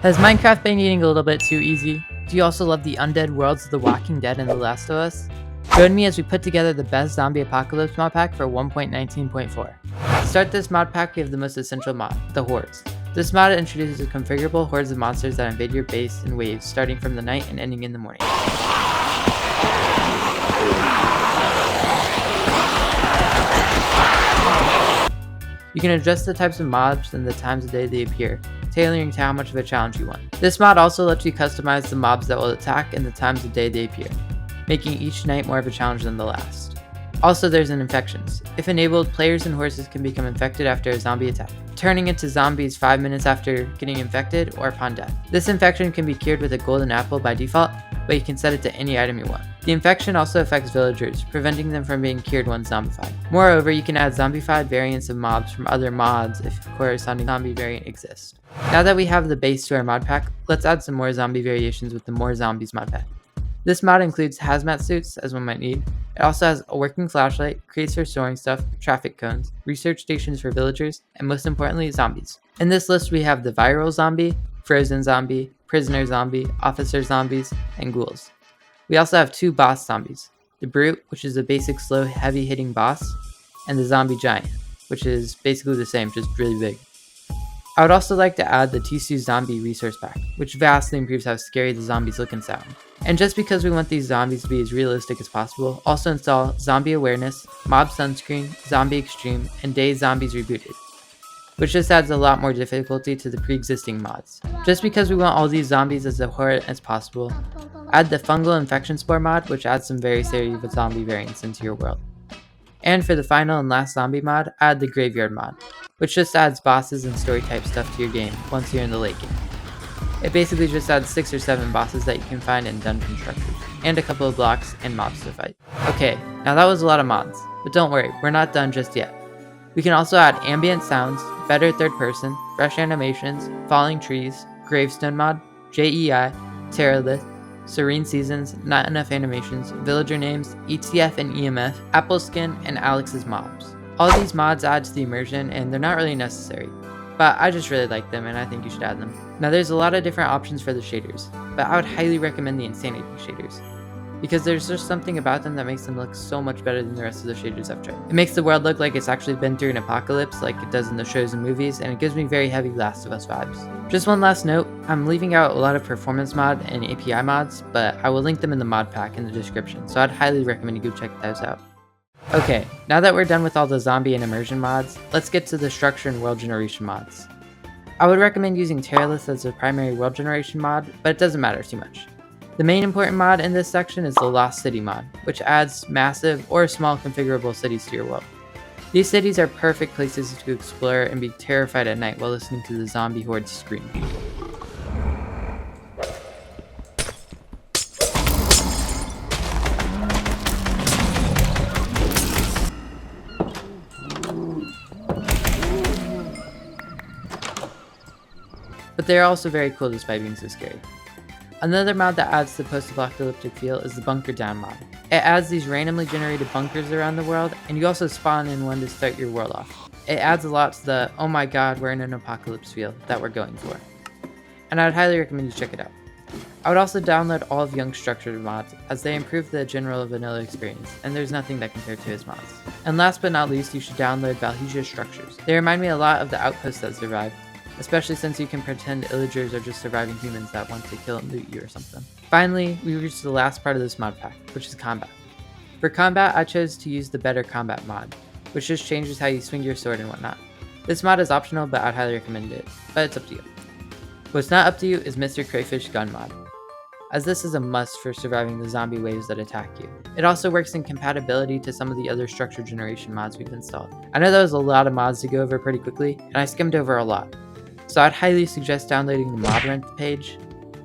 Has Minecraft been getting a little bit too easy? Do you also love the undead worlds of The Walking Dead and The Last of Us? Join me as we put together the best zombie apocalypse mod pack for 1.19.4. To start this mod pack, we have the most essential mod, the Hordes. This mod introduces configurable hordes of monsters that invade your base in waves starting from the night and ending in the morning. You can adjust the types of mobs and the times of day they appear, tailoring to how much of a challenge you want. This mod also lets you customize the mobs that will attack and the times of day they appear, making each night more of a challenge than the last. Also, there's an infections. If enabled, players and horses can become infected after a zombie attack, turning into zombies 5 minutes after getting infected or upon death. This infection can be cured with a golden apple by default, but you can set it to any item you want. The infection also affects villagers, preventing them from being cured once zombified. Moreover, you can add zombified variants of mobs from other mods if a corresponding zombie variant exists. Now that we have the base to our mod pack, let's add some more zombie variations with the More Zombies mod pack. This mod includes hazmat suits, as one might need. It also has a working flashlight, crates for storing stuff, traffic cones, research stations for villagers, and most importantly, zombies. In this list we have the viral zombie, frozen zombie, prisoner zombie, officer zombies, and ghouls. We also have two boss zombies, the brute, which is a basic slow heavy hitting boss, and the zombie giant, which is basically the same, just really big. I would also like to add the Tisu Zombie Resource Pack, which vastly improves how scary the zombies look and sound. And just because we want these zombies to be as realistic as possible, also install Zombie Awareness, Mob Sunscreen, Zombie Extreme, and Day Zombies Rebooted, which just adds a lot more difficulty to the pre-existing mods. Just because we want all these zombies as abhorrent as possible, add the Fungal Infection Spore mod, which adds some very scary zombie variants into your world. And for the final and last zombie mod, add the Graveyard mod, which just adds bosses and story type stuff to your game once you're in the late game. It basically just adds 6 or 7 bosses that you can find in dungeon structures, and a couple of blocks and mobs to fight. Okay, now that was a lot of mods, but don't worry, we're not done just yet. We can also add ambient sounds, better third person, fresh animations, falling trees, gravestone mod, JEI, Terralith, Serene Seasons, Not Enough Animations, Villager Names, ETF and EMF, Apple Skin, and Alex's Mobs. All these mods add to the immersion and they're not really necessary, but I just really like them and I think you should add them. Now there's a lot of different options for the shaders, but I would highly recommend the Insanity shaders, because there's just something about them that makes them look so much better than the rest of the shaders I've tried. It makes the world look like it's actually been through an apocalypse like it does in the shows and movies, and it gives me very heavy Last of Us vibes. Just one last note, I'm leaving out a lot of performance mod and API mods, but I will link them in the mod pack in the description, so I'd highly recommend you go check those out. Okay, now that we're done with all the zombie and immersion mods, let's get to the structure and world generation mods. I would recommend using Terralith as a primary world generation mod, but it doesn't matter too much. The main important mod in this section is the Lost City mod, which adds massive or small configurable cities to your world. These cities are perfect places to explore and be terrified at night while listening to the zombie hordes scream. But they are also very cool despite being so scary. Another mod that adds to the post-apocalyptic feel is the Bunker Down mod. It adds these randomly generated bunkers around the world, and you also spawn in one to start your world off. It adds a lot to the, oh my god, we're in an apocalypse feel that we're going for. And I would highly recommend you check it out. I would also download all of Young's structured mods, as they improve the general vanilla experience, and there's nothing that compares to his mods. And last but not least, you should download Valhesia's structures. They remind me a lot of the outposts that survive, especially since you can pretend illagers are just surviving humans that want to kill and loot you or something. Finally, we reached the last part of this mod pack, which is combat. For combat, I chose to use the Better Combat mod, which just changes how you swing your sword and whatnot. This mod is optional, but I'd highly recommend it, but it's up to you. What's not up to you is Mr. Crayfish Gun mod, as this is a must for surviving the zombie waves that attack you. It also works in compatibility to some of the other structure generation mods we've installed. I know that was a lot of mods to go over pretty quickly, and I skimmed over a lot. So I'd highly suggest downloading the Modrinth page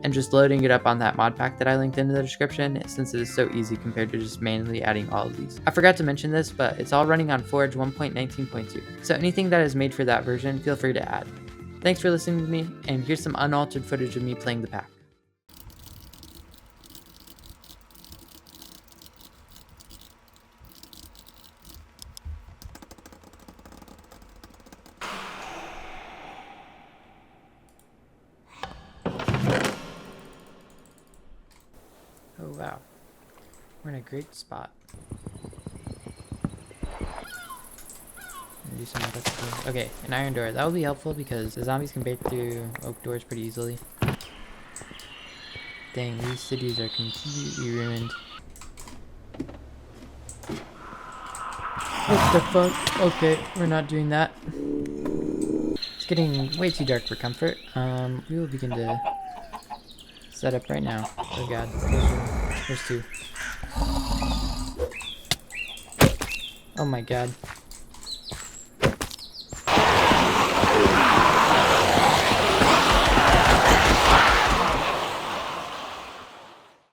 and just loading it up on that mod pack that I linked in the description, since it is so easy compared to just manually adding all of these. I forgot to mention this, but it's all running on Forge 1.19.2, so anything that is made for that version, feel free to add. Thanks for listening to me, and here's some unaltered footage of me playing the pack. wow. We're in a great spot. Do some electrical. Okay, an iron door. That will be helpful because the zombies can break through oak doors pretty easily. Dang, these cities are completely ruined. What the fuck? Okay, we're not doing that. It's getting way too dark for comfort. We will begin to set up right now. Oh god, there's two. Oh my god.